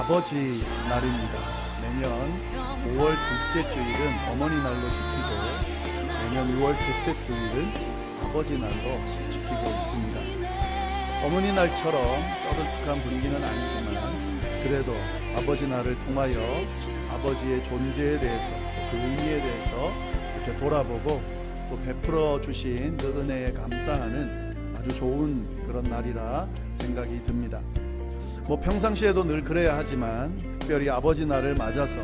아버지 날입니다. 매년 5월 둘째 주일은 어머니 날로 지키고 매년 6월 셋째 주일은 아버지 날로 지키고 있습니다. 어머니 날처럼 떠들썩한 분위기는 아니지만 그래도 아버지 날을 통하여 아버지의 존재에 대해서 그 의미에 대해서 이렇게 돌아보고 또 베풀어 주신 그 은혜에 감사하는 아주 좋은 그런 날이라 생각이 듭니다. 평상시에도 늘 그래야 하지만 특별히 아버지 날을 맞아서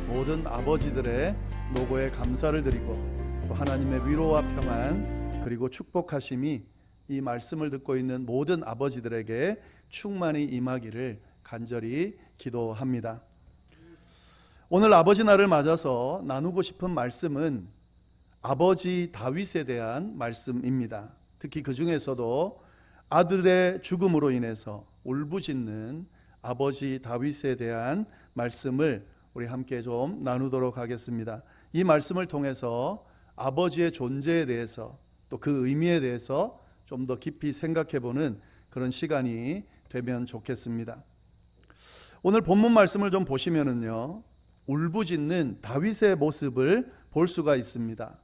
모든 아버지들의 노고에 감사를 드리고 또 하나님의 위로와 평안 그리고 축복하심이 이 말씀을 듣고 있는 모든 아버지들에게 충만히 임하기를 간절히 기도합니다. 오늘 아버지 날을 맞아서 나누고 싶은 말씀은 아버지 다윗에 대한 말씀입니다. 특히 그 중에서도 아들의 죽음으로 인해서 울부짖는 아버지 다윗에 대한 말씀을 우리 함께 좀 나누도록 하겠습니다. 이 말씀을 통해서 아버지의 존재에 대해서 또 그 의미에 대해서 좀 더 깊이 생각해보는 그런 시간이 되면 좋겠습니다. 오늘 본문 말씀을 좀 보시면은요, 울부짖는 다윗의 모습을 볼 수가 있습니다.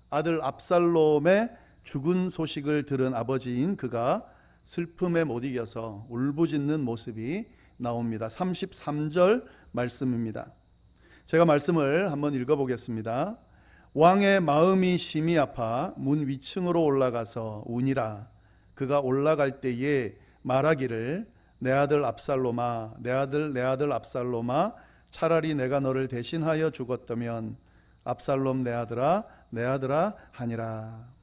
아들 압살롬의 죽은 소식을 들은 아버지인 그가 슬픔에 못 이겨서 울부짖는 모습이 나옵니다. 33절 말씀입니다. 제가 말씀을 한번 읽어보겠습니다. 왕의 마음이 심히 아파 문 위층으로 올라가서 우니라. 그가 올라갈 때에 말하기를 내 아들 압살롬아, 내 아들 압살롬아, 차라리 내가 너를 대신하여 죽었다면 압살롬 내 아들아 하니라.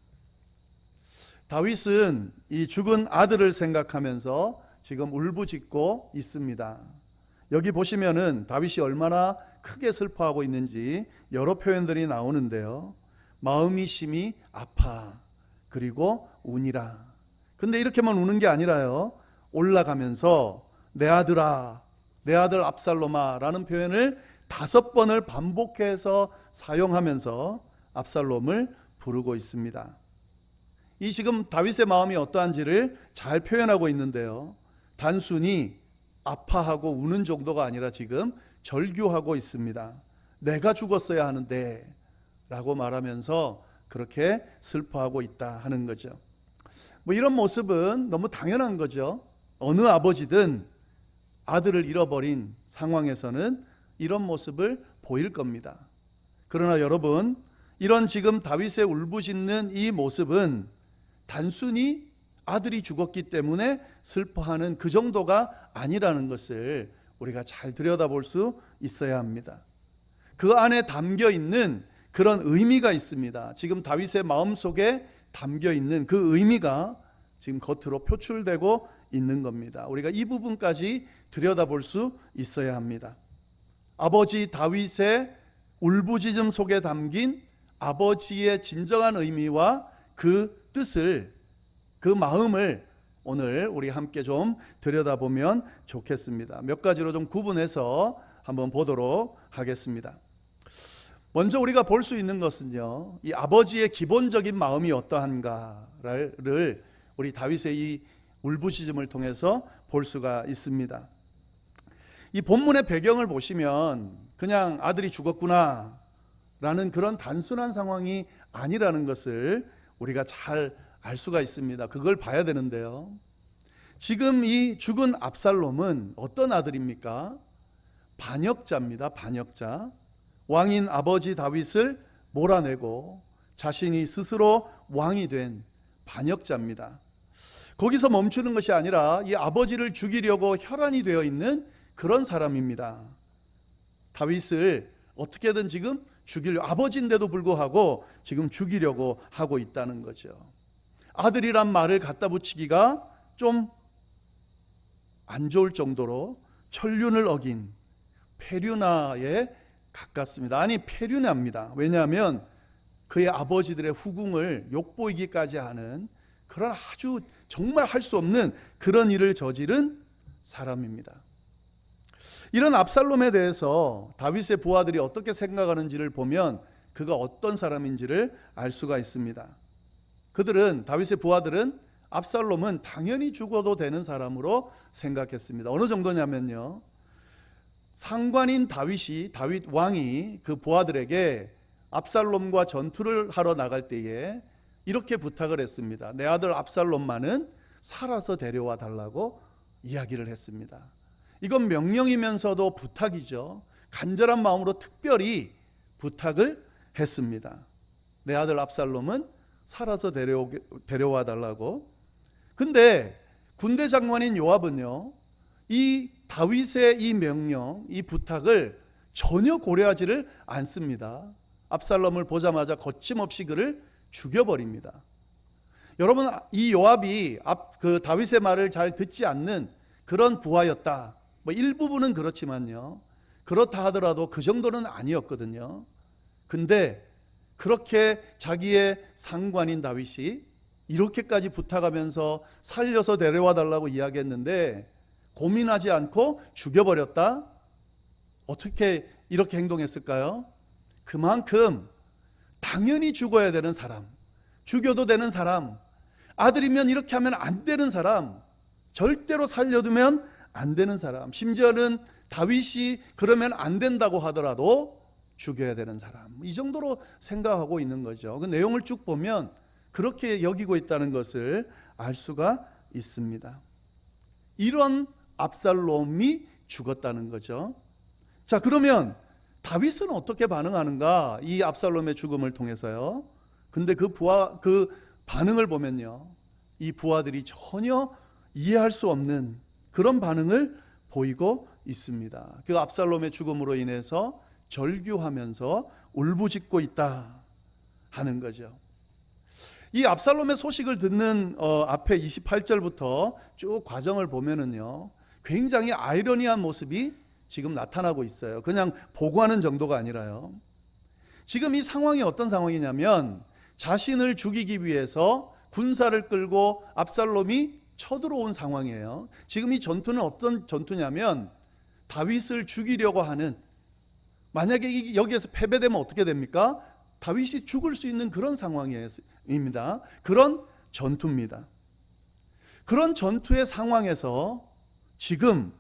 다윗은 이 죽은 아들을 생각하면서 지금 울부짖고 있습니다. 여기 보시면은 다윗이 얼마나 크게 슬퍼하고 있는지 여러 표현들이 나오는데요. 마음이 심히 아파 그리고 우니라. 근데 이렇게만 우는 게 아니라요, 올라가면서 내 아들아, 내 아들 압살롬아 라는 표현을 5번을 반복해서 사용하면서 압살롬을 부르고 있습니다. 이 지금 다윗의 마음이 어떠한지를 잘 표현하고 있는데요, 단순히 아파하고 우는 정도가 아니라 지금 절규하고 있습니다. 내가 죽었어야 하는데 라고 말하면서 그렇게 슬퍼하고 있다 하는 거죠. 이런 모습은 너무 당연한 거죠. 어느 아버지든 아들을 잃어버린 상황에서는 이런 모습을 보일 겁니다. 그러나 여러분, 이런 지금 다윗의 울부짖는 이 모습은 단순히 아들이 죽었기 때문에 슬퍼하는 그 정도가 아니라는 것을 우리가 잘 들여다볼 수 있어야 합니다. 그 안에 담겨 있는 그런 의미가 있습니다. 지금 다윗의 마음속에 담겨 있는 그 의미가 지금 겉으로 표출되고 있는 겁니다. 우리가 이 부분까지 들여다볼 수 있어야 합니다. 아버지 다윗의 울부짖음 속에 담긴 아버지의 진정한 의미와 그 뜻을, 그 마음을 오늘 우리 함께 좀 들여다보면 좋겠습니다. 몇 가지로 좀 구분해서 한번 보도록 하겠습니다. 먼저 우리가 볼 수 있는 것은요, 이 아버지의 기본적인 마음이 어떠한가를 우리 다윗의 이 울부짖음을 통해서 볼 수가 있습니다. 이 본문의 배경을 보시면 그냥 아들이 죽었구나 라는 그런 단순한 상황이 아니라는 것을 우리가 잘 알 수가 있습니다. 그걸 봐야 되는데요, 지금 이 죽은 압살롬은 어떤 아들입니까? 반역자입니다. 반역자. 왕인 아버지 다윗을 몰아내고 자신이 스스로 왕이 된 반역자입니다. 거기서 멈추는 것이 아니라 이 아버지를 죽이려고 혈안이 되어 있는 그런 사람입니다. 다윗을 어떻게든 지금 죽이려고, 아버지인데도 불구하고 지금 죽이려고 하고 있다는 거죠. 아들이란 말을 갖다 붙이기가 좀 안 좋을 정도로 천륜을 어긴 페류나에 가깝습니다. 아니, 페류나입니다. 왜냐하면 그의 아버지들의 후궁을 욕보이기까지 하는 그런 아주 정말 할 수 없는 그런 일을 저지른 사람입니다. 이런 압살롬에 대해서 다윗의 부하들이 어떻게 생각하는지를 보면 그가 어떤 사람인지를 알 수가 있습니다. 다윗의 부하들은 압살롬은 당연히 죽어도 되는 사람으로 생각했습니다. 어느 정도냐면요, 상관인 다윗 왕이 그 부하들에게 압살롬과 전투를 하러 나갈 때에 이렇게 부탁을 했습니다. 내 아들 압살롬만은 살아서 데려와 달라고 이야기를 했습니다. 이건 명령이면서도 부탁이죠. 간절한 마음으로 특별히 부탁을 했습니다. 내 아들 압살롬은 살아서 데려와 달라고. 근데 군대 장관인 요압은요, 이 다윗의 이 명령, 이 부탁을 전혀 고려하지를 않습니다. 압살롬을 보자마자 거침없이 그를 죽여버립니다. 여러분, 이 요압이 그 다윗의 말을 잘 듣지 않는 그런 부하였다. 뭐 일부분은 그렇지만요. 그렇다 하더라도 그 정도는 아니었거든요. 근데 그렇게 자기의 상관인 다윗이 이렇게까지 부탁하면서 살려서 데려와 달라고 이야기했는데 고민하지 않고 죽여버렸다? 어떻게 이렇게 행동했을까요? 그만큼 당연히 죽어야 되는 사람, 죽여도 되는 사람, 아들이면 이렇게 하면 안 되는 사람, 절대로 살려두면 안 되는 사람, 심지어는 다윗이 그러면 안 된다고 하더라도 죽여야 되는 사람, 이 정도로 생각하고 있는 거죠. 그 내용을 쭉 보면 그렇게 여기고 있다는 것을 알 수가 있습니다. 이런 압살롬이 죽었다는 거죠. 자, 그러면 다윗은 어떻게 반응하는가? 이 압살롬의 죽음을 통해서요. 근데 그 반응을 보면요, 이 부하들이 전혀 이해할 수 없는 그런 반응을 보이고 있습니다. 그 압살롬의 죽음으로 인해서 절규하면서 울부짖고 있다 하는 거죠. 이 압살롬의 소식을 듣는 앞에 28절부터 쭉 과정을 보면은요, 굉장히 아이러니한 모습이 지금 나타나고 있어요. 그냥 보고하는 정도가 아니라요. 지금 이 상황이 어떤 상황이냐면 자신을 죽이기 위해서 군사를 끌고 압살롬이 쳐들어온 상황이에요. 지금 이 전투는 어떤 전투냐면 다윗을 죽이려고 하는, 만약에 여기에서 패배되면 어떻게 됩니까? 다윗이 죽을 수 있는 그런 상황입니다. 그런 전투입니다. 그런 전투의 상황에서 지금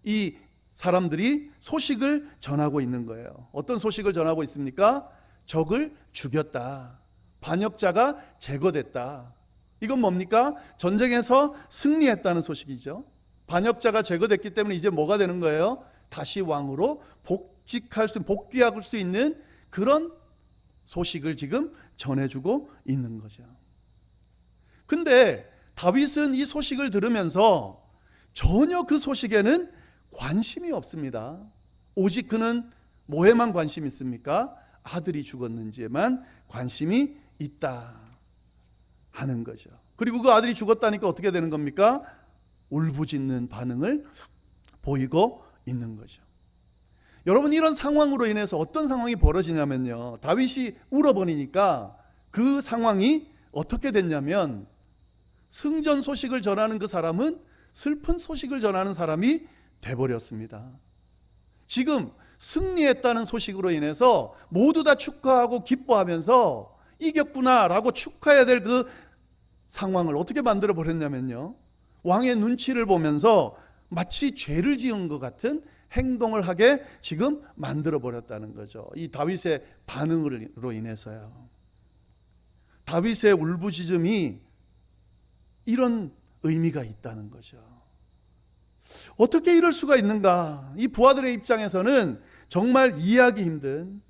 이 사람들이 소식을 전하고 있는 거예요. 어떤 소식을 전하고 있습니까? 적을 죽였다. 반역자가 제거됐다. 이건 뭡니까? 전쟁에서 승리했다는 소식이죠. 반역자가 제거됐기 때문에 이제 뭐가 되는 거예요? 다시 왕으로 복귀할 수 있는 그런 소식을 지금 전해주고 있는 거죠. 근데 다윗은 이 소식을 들으면서 전혀 그 소식에는 관심이 없습니다. 오직 그는 뭐에만 관심이 있습니까? 아들이 죽었는지에만 관심이 있다 하는 거죠. 그리고 그 아들이 죽었다니까 어떻게 되는 겁니까? 울부짖는 반응을 보이고 있는 거죠. 여러분, 이런 상황으로 인해서 어떤 상황이 벌어지냐면요, 다윗이 울어버리니까 그 상황이 어떻게 됐냐면 승전 소식을 전하는 그 사람은 슬픈 소식을 전하는 사람이 돼버렸습니다. 지금 승리했다는 소식으로 인해서 모두 다 축하하고 기뻐하면서 이겼구나라고 축하해야 될 그 상황을 어떻게 만들어 버렸냐면요, 왕의 눈치를 보면서 마치 죄를 지은 것 같은 행동을 하게 지금 만들어 버렸다는 거죠. 이 다윗의 반응으로 인해서요. 다윗의 울부짖음이 이런 의미가 있다는 거죠. 어떻게 이럴 수가 있는가? 이 부하들의 입장에서는 정말 이해하기 힘든,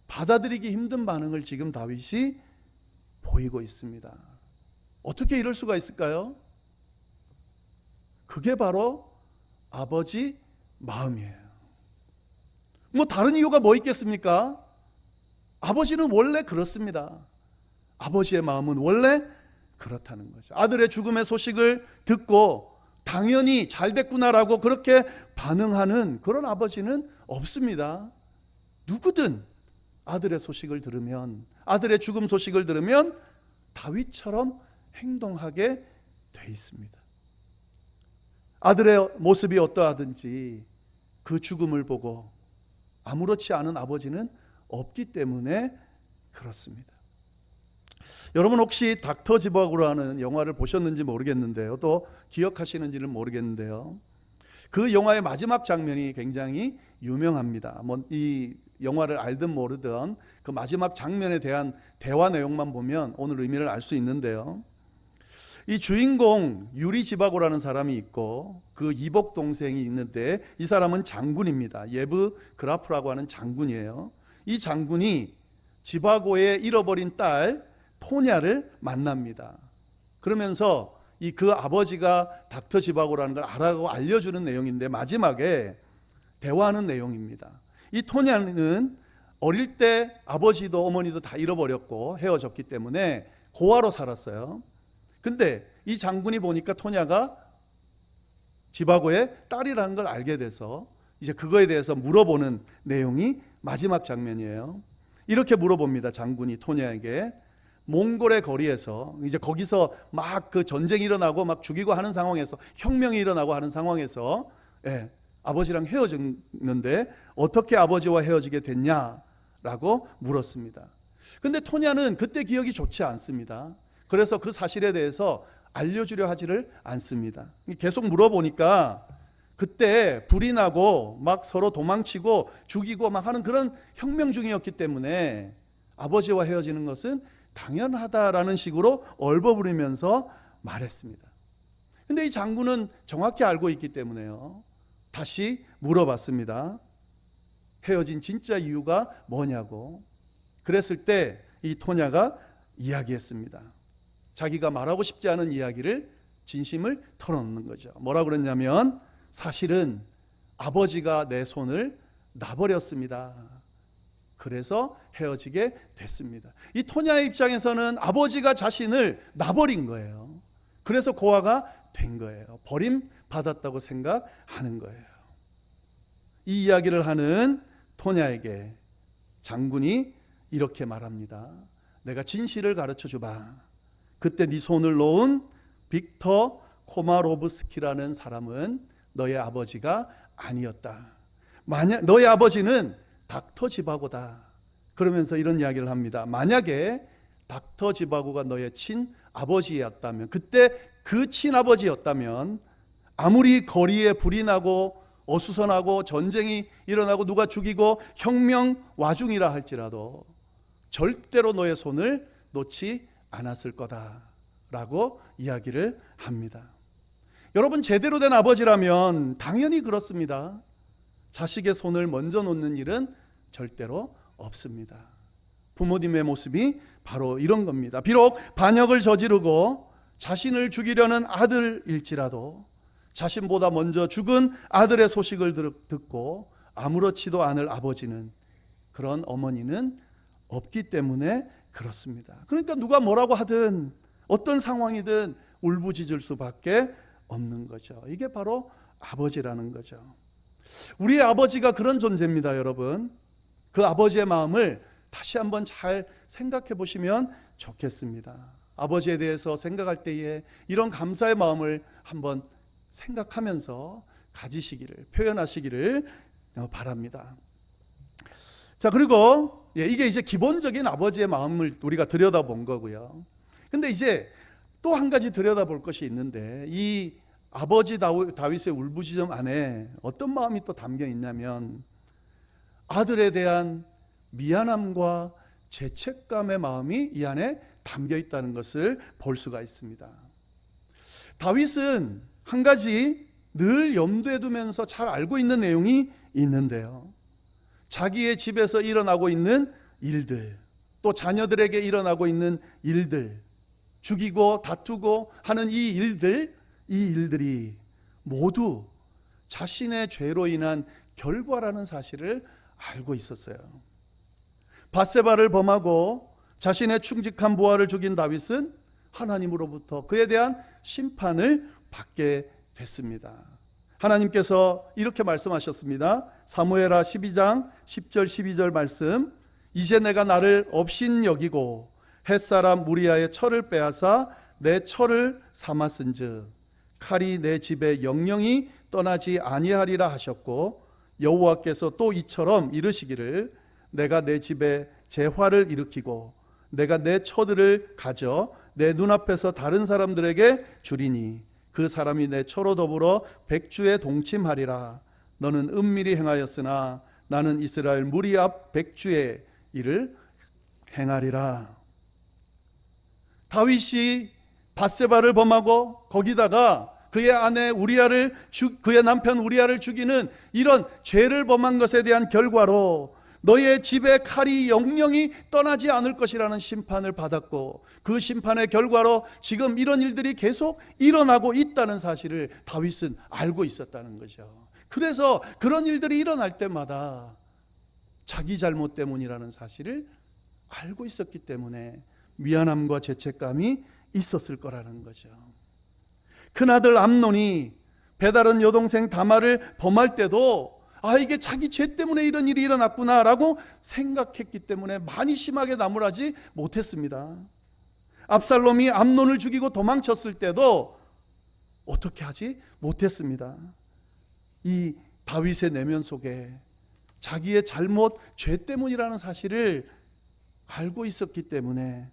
받아들이기 힘든 반응을 지금 다윗이 보이고 있습니다. 어떻게 이럴 수가 있을까요? 그게 바로 아버지 마음이에요. 뭐 다른 이유가 뭐 있겠습니까? 아버지는 원래 그렇습니다. 아버지의 마음은 원래 그렇다는 거죠. 아들의 죽음의 소식을 듣고 당연히 잘 됐구나라고 그렇게 반응하는 그런 아버지는 없습니다. 누구든 아들의 소식을 들으면, 아들의 죽음 소식을 들으면 다윗처럼 행동하게 돼 있습니다. 아들의 모습이 어떠하든지 그 죽음을 보고 아무렇지 않은 아버지는 없기 때문에 그렇습니다. 여러분, 혹시 닥터 지버그라는 영화를 보셨는지 모르겠는데요, 또 기억하시는지는 모르겠는데요, 그 영화의 마지막 장면이 굉장히 유명합니다. 뭐 이 영화를 알든 모르든 그 마지막 장면에 대한 대화 내용만 보면 오늘 의미를 알 수 있는데요. 이 주인공 유리 지바고라는 사람이 있고 그 이복 동생이 있는데 이 사람은 장군입니다. 예브 그라프라고 하는 장군이에요. 이 장군이 지바고의 잃어버린 딸 토냐를 만납니다. 그러면서 그 아버지가 닥터 지바고라는 걸 알아고 알려주는 내용인데 마지막에 대화하는 내용입니다. 이 토냐는 어릴 때 아버지도 어머니도 다 잃어버렸고 헤어졌기 때문에 고아로 살았어요. 근데 이 장군이 보니까 토냐가 지바고의 딸이라는 걸 알게 돼서 이제 그거에 대해서 물어보는 내용이 마지막 장면이에요. 이렇게 물어봅니다. 장군이 토냐에게. 몽골의 거리에서 이제 거기서 막 그 전쟁이 일어나고 막 죽이고 하는 상황에서 혁명이 일어나고 하는 상황에서 아버지랑 헤어졌는데 어떻게 아버지와 헤어지게 됐냐라고 물었습니다. 근데 토냐는 그때 기억이 좋지 않습니다. 그래서 그 사실에 대해서 알려주려 하지를 않습니다. 계속 물어보니까 그때 불이 나고 막 서로 도망치고 죽이고 막 하는 그런 혁명 중이었기 때문에 아버지와 헤어지는 것은 당연하다라는 식으로 얼버무리면서 말했습니다. 근데 이 장군은 정확히 알고 있기 때문에요. 다시 물어봤습니다. 헤어진 진짜 이유가 뭐냐고. 그랬을 때 이 토냐가 이야기했습니다. 자기가 말하고 싶지 않은 이야기를 진심을 털어놓는 거죠. 뭐라 그랬냐면 사실은 아버지가 내 손을 놔버렸습니다. 그래서 헤어지게 됐습니다. 이 토냐의 입장에서는 아버지가 자신을 놔버린 거예요. 그래서 고아가 된 거예요. 버림받았다고 생각하는 거예요. 이 이야기를 하는 토냐에게 장군이 이렇게 말합니다. 내가 진실을 가르쳐 주봐. 그때 네 손을 놓은 빅터 코마로브스키라는 사람은 너의 아버지가 아니었다. 만약 너의 아버지는 닥터 지바고다. 그러면서 이런 이야기를 합니다. 만약에 닥터 지바고가 너의 친아버지였다면, 그때 그 친아버지였다면 아무리 거리에 불이 나고 어수선하고 전쟁이 일어나고 누가 죽이고 혁명 와중이라 할지라도 절대로 너의 손을 놓지 않았을 거다라고 이야기를 합니다. 여러분, 제대로 된 아버지라면 당연히 그렇습니다. 자식의 손을 먼저 놓는 일은 절대로 없습니다. 부모님의 모습이 바로 이런 겁니다. 비록 반역을 저지르고 자신을 죽이려는 아들일지라도 자신보다 먼저 죽은 아들의 소식을 듣고 아무렇지도 않을 아버지는, 그런 어머니는 없기 때문에 그렇습니다. 그러니까 누가 뭐라고 하든 어떤 상황이든 울부짖을 수밖에 없는 거죠. 이게 바로 아버지라는 거죠. 우리의 아버지가 그런 존재입니다, 여러분. 그 아버지의 마음을 다시 한번 잘 생각해 보시면 좋겠습니다. 아버지에 대해서 생각할 때에 이런 감사의 마음을 한번 생각하면서 가지시기를, 표현하시기를 바랍니다. 자, 그리고 이게 이제 기본적인 아버지의 마음을 우리가 들여다본 거고요. 근데 이제 또 한 가지 들여다볼 것이 있는데, 이 아버지 다윗의 울부짖음 안에 어떤 마음이 또 담겨 있냐면 아들에 대한 미안함과 죄책감의 마음이 이 안에 담겨 있다는 것을 볼 수가 있습니다. 다윗은 한 가지 늘 염두에 두면서 잘 알고 있는 내용이 있는데요. 자기의 집에서 일어나고 있는 일들, 또 자녀들에게 일어나고 있는 일들, 죽이고 다투고 하는 이 일들이 모두 자신의 죄로 인한 결과라는 사실을 알고 있었어요. 밧세바를 범하고 자신의 충직한 부하를 죽인 다윗은 하나님으로부터 그에 대한 심판을 받게 됐습니다. 하나님께서 이렇게 말씀하셨습니다. 사무엘하 12장 10절 12절 말씀. 이제 내가 나를 업신여기고 햇사람 무리아의 철을 빼앗아 내 철을 삼았은즉 칼이 내 집에 영영이 떠나지 아니하리라 하셨고, 여호와께서 또 이처럼 이르시기를 내가 내 집에 재화를 일으키고 내가 내 처들을 가져 내 눈앞에서 다른 사람들에게 주리니 그 사람이 내 초로 더불어 백주에 동침하리라. 너는 은밀히 행하였으나 나는 이스라엘 무리 앞 백주의 일을 행하리라. 다윗이 밧세바를 범하고 거기다가 그의 아내 우리아를 그의 남편 우리아를 죽이는 이런 죄를 범한 것에 대한 결과로 너의 집에 칼이 영영이 떠나지 않을 것이라는 심판을 받았고, 그 심판의 결과로 지금 이런 일들이 계속 일어나고 있다는 사실을 다윗은 알고 있었다는 거죠. 그래서 그런 일들이 일어날 때마다 자기 잘못 때문이라는 사실을 알고 있었기 때문에 미안함과 죄책감이 있었을 거라는 거죠. 큰아들 암논이 배다른 여동생 다말을 범할 때도 이게 자기 죄 때문에 이런 일이 일어났구나 라고 생각했기 때문에 많이 심하게 나무라지 못했습니다. 압살롬이 암논을 죽이고 도망쳤을 때도 어떻게 하지 못했습니다. 이 다윗의 내면 속에 자기의 잘못, 죄 때문이라는 사실을 알고 있었기 때문에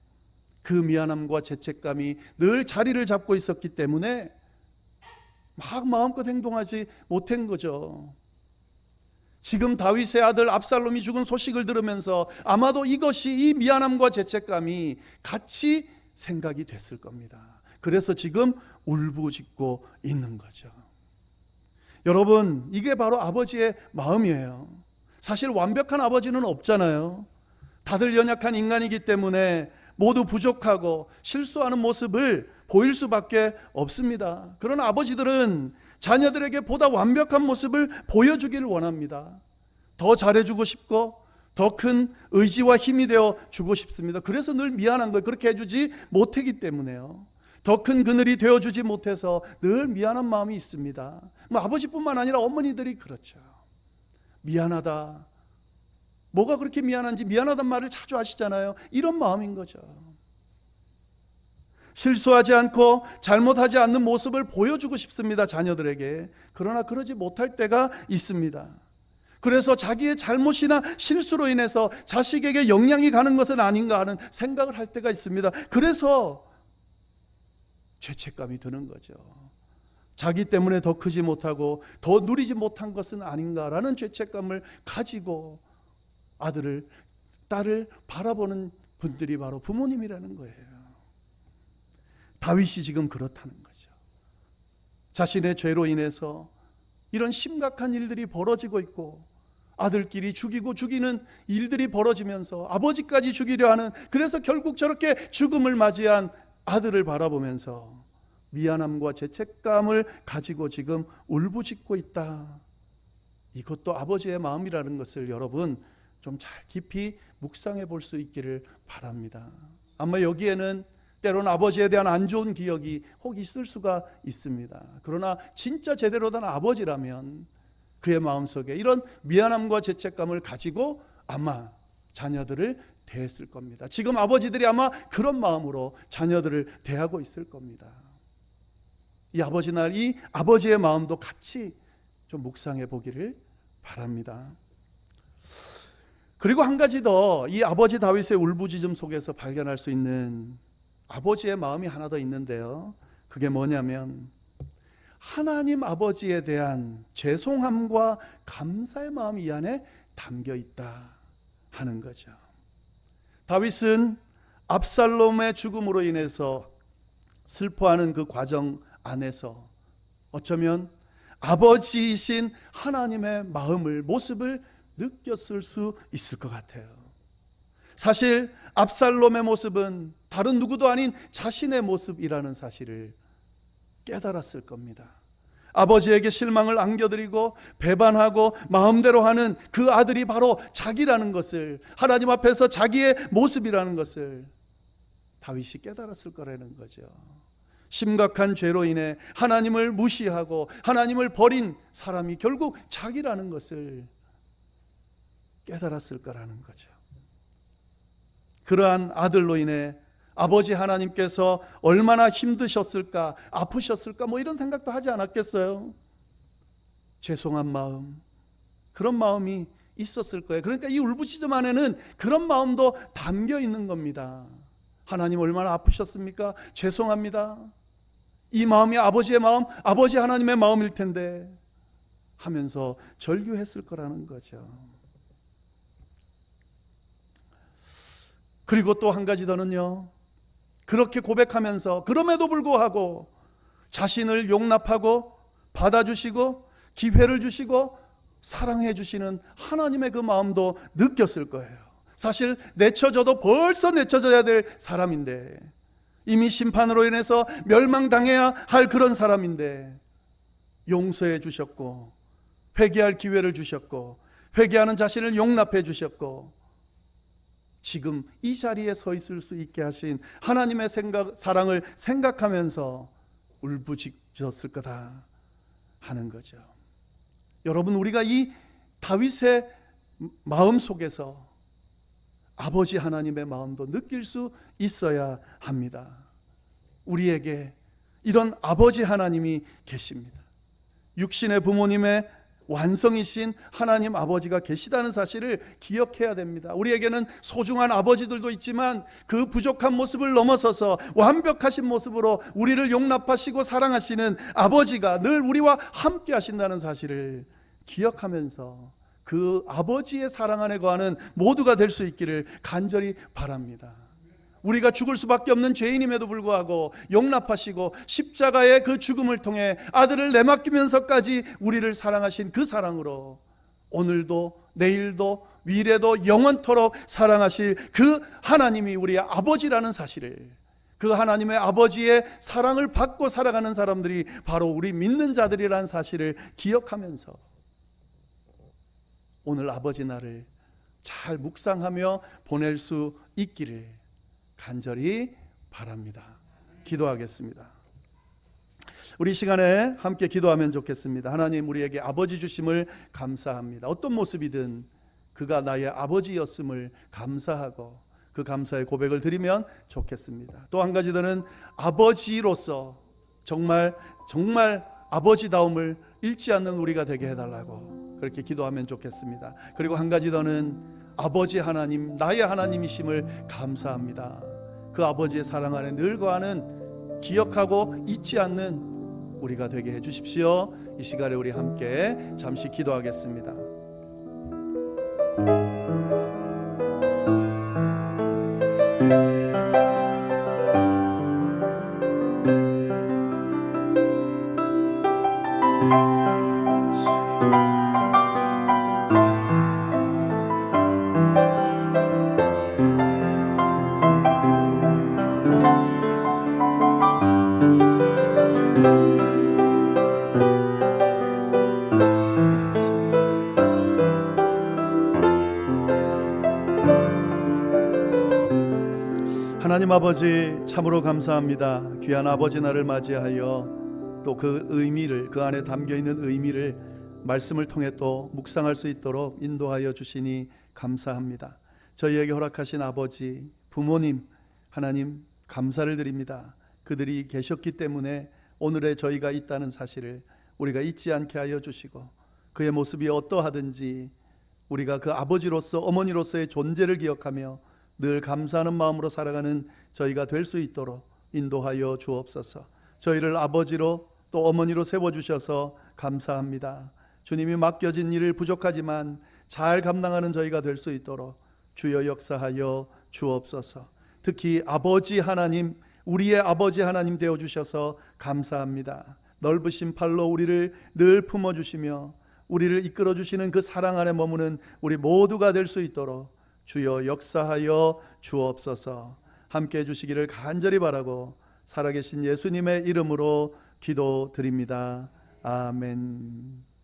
그 미안함과 죄책감이 늘 자리를 잡고 있었기 때문에 막 마음껏 행동하지 못한 거죠. 지금 다윗의 아들 압살롬이 죽은 소식을 들으면서 아마도 이것이, 이 미안함과 죄책감이 같이 생각이 됐을 겁니다. 그래서 지금 울부짖고 있는 거죠. 여러분, 이게 바로 아버지의 마음이에요. 사실 완벽한 아버지는 없잖아요. 다들 연약한 인간이기 때문에 모두 부족하고 실수하는 모습을 보일 수밖에 없습니다. 그러나 아버지들은 자녀들에게 보다 완벽한 모습을 보여주기를 원합니다. 더 잘해주고 싶고 더 큰 의지와 힘이 되어 주고 싶습니다. 그래서 늘 미안한 거예요. 그렇게 해주지 못하기 때문에요. 더 큰 그늘이 되어주지 못해서 늘 미안한 마음이 있습니다. 아버지뿐만 아니라 어머니들이 그렇죠. 미안하다. 뭐가 그렇게 미안한지, 미안하단 말을 자주 하시잖아요. 이런 마음인 거죠. 실수하지 않고 잘못하지 않는 모습을 보여주고 싶습니다, 자녀들에게. 그러나 그러지 못할 때가 있습니다. 그래서 자기의 잘못이나 실수로 인해서 자식에게 영향이 가는 것은 아닌가 하는 생각을 할 때가 있습니다. 그래서 죄책감이 드는 거죠. 자기 때문에 더 크지 못하고 더 누리지 못한 것은 아닌가라는 죄책감을 가지고 아들을, 딸을 바라보는 분들이 바로 부모님이라는 거예요. 다윗이 지금 그렇다는 거죠. 자신의 죄로 인해서 이런 심각한 일들이 벌어지고 있고, 아들끼리 죽이고 죽이는 일들이 벌어지면서 아버지까지 죽이려 하는, 그래서 결국 저렇게 죽음을 맞이한 아들을 바라보면서 미안함과 죄책감을 가지고 지금 울부짖고 있다. 이것도 아버지의 마음이라는 것을 여러분 좀 잘 깊이 묵상해 볼 수 있기를 바랍니다. 아마 여기에는 때로는 아버지에 대한 안 좋은 기억이 혹 있을 수가 있습니다. 그러나 진짜 제대로 된 아버지라면 그의 마음속에 이런 미안함과 죄책감을 가지고 아마 자녀들을 대했을 겁니다. 지금 아버지들이 아마 그런 마음으로 자녀들을 대하고 있을 겁니다. 이 아버지 날, 이 아버지의 마음도 같이 좀 묵상해 보기를 바랍니다. 그리고 한 가지 더, 이 아버지 다윗의 울부짖음 속에서 발견할 수 있는 아버지의 마음이 하나 더 있는데요. 그게 뭐냐면 하나님 아버지에 대한 죄송함과 감사의 마음이 이 안에 담겨 있다 하는 거죠. 다윗은 압살롬의 죽음으로 인해서 슬퍼하는 그 과정 안에서 어쩌면 아버지이신 하나님의 마음을, 모습을 느꼈을 수 있을 것 같아요. 사실 압살롬의 모습은 다른 누구도 아닌 자신의 모습이라는 사실을 깨달았을 겁니다. 아버지에게 실망을 안겨드리고 배반하고 마음대로 하는 그 아들이 바로 자기라는 것을, 하나님 앞에서 자기의 모습이라는 것을 다윗이 깨달았을 거라는 거죠. 심각한 죄로 인해 하나님을 무시하고 하나님을 버린 사람이 결국 자기라는 것을 깨달았을 거라는 거죠. 그러한 아들로 인해 아버지 하나님께서 얼마나 힘드셨을까, 아프셨을까, 이런 생각도 하지 않았겠어요? 죄송한 마음, 그런 마음이 있었을 거예요. 그러니까 이 울부짖음 안에는 그런 마음도 담겨 있는 겁니다. 하나님 얼마나 아프셨습니까? 죄송합니다. 이 마음이 아버지의 마음, 아버지 하나님의 마음일 텐데 하면서 절규했을 거라는 거죠. 그리고 또 한 가지 더는요, 그렇게 고백하면서 그럼에도 불구하고 자신을 용납하고 받아주시고 기회를 주시고 사랑해 주시는 하나님의 그 마음도 느꼈을 거예요. 사실 내쳐져도 벌써 내쳐져야 될 사람인데, 이미 심판으로 인해서 멸망당해야 할 그런 사람인데 용서해 주셨고 회개할 기회를 주셨고 회개하는 자신을 용납해 주셨고 지금 이 자리에 서 있을 수 있게 하신 하나님의 사랑을 생각하면서 울부짖었을 거다 하는 거죠. 여러분, 우리가 이 다윗의 마음 속에서 아버지 하나님의 마음도 느낄 수 있어야 합니다. 우리에게 이런 아버지 하나님이 계십니다. 육신의 부모님의 완성이신 하나님 아버지가 계시다는 사실을 기억해야 됩니다. 우리에게는 소중한 아버지들도 있지만 그 부족한 모습을 넘어서서 완벽하신 모습으로 우리를 용납하시고 사랑하시는 아버지가 늘 우리와 함께 하신다는 사실을 기억하면서 그 아버지의 사랑 안에 거하는 모두가 될 수 있기를 간절히 바랍니다. 우리가 죽을 수밖에 없는 죄인임에도 불구하고 용납하시고 십자가의 그 죽음을 통해 아들을 내맡기면서까지 우리를 사랑하신 그 사랑으로 오늘도 내일도 미래도 영원토록 사랑하실 그 하나님이 우리의 아버지라는 사실을, 그 하나님의 아버지의 사랑을 받고 살아가는 사람들이 바로 우리 믿는 자들이라는 사실을 기억하면서 오늘 아버지 날을 잘 묵상하며 보낼 수 있기를 간절히 바랍니다. 기도하겠습니다. 우리 시간에 함께 기도하면 좋겠습니다. 하나님, 우리에게 아버지 주심을 감사합니다. 어떤 모습이든 그가 나의 아버지였음을 감사하고 그 감사의 고백을 드리면 좋겠습니다. 또 한 가지 더는 아버지로서 정말 아버지다움을 잃지 않는 우리가 되게 해달라고 그렇게 기도하면 좋겠습니다. 그리고 한 가지 더는 아버지 하나님, 나의 하나님이심을 감사합니다. 그 아버지의 사랑 안에 늘 거하는, 기억하고 잊지 않는 우리가 되게 해주십시오. 이 시간에 우리 함께 잠시 기도하겠습니다. 하나님 아버지, 참으로 감사합니다. 귀한 아버지 날을 맞이하여 또 그 의미를, 그 안에 담겨있는 의미를 말씀을 통해 또 묵상할 수 있도록 인도하여 주시니 감사합니다. 저희에게 허락하신 아버지, 부모님, 하나님 감사를 드립니다. 그들이 계셨기 때문에 오늘의 저희가 있다는 사실을 우리가 잊지 않게 하여 주시고, 그의 모습이 어떠하든지 우리가 그 아버지로서, 어머니로서의 존재를 기억하며 늘 감사하는 마음으로 살아가는 저희가 될 수 있도록 인도하여 주옵소서. 저희를 아버지로 또 어머니로 세워주셔서 감사합니다. 주님이 맡겨진 일을 부족하지만 잘 감당하는 저희가 될 수 있도록 주여 역사하여 주옵소서. 특히 아버지 하나님, 우리의 아버지 하나님 되어주셔서 감사합니다. 넓으신 팔로 우리를 늘 품어주시며 우리를 이끌어주시는 그 사랑 안에 머무는 우리 모두가 될 수 있도록 주여 역사하여 주옵소서. 함께 해주시기를 간절히 바라고 살아계신 예수님의 이름으로 기도드립니다. 아멘.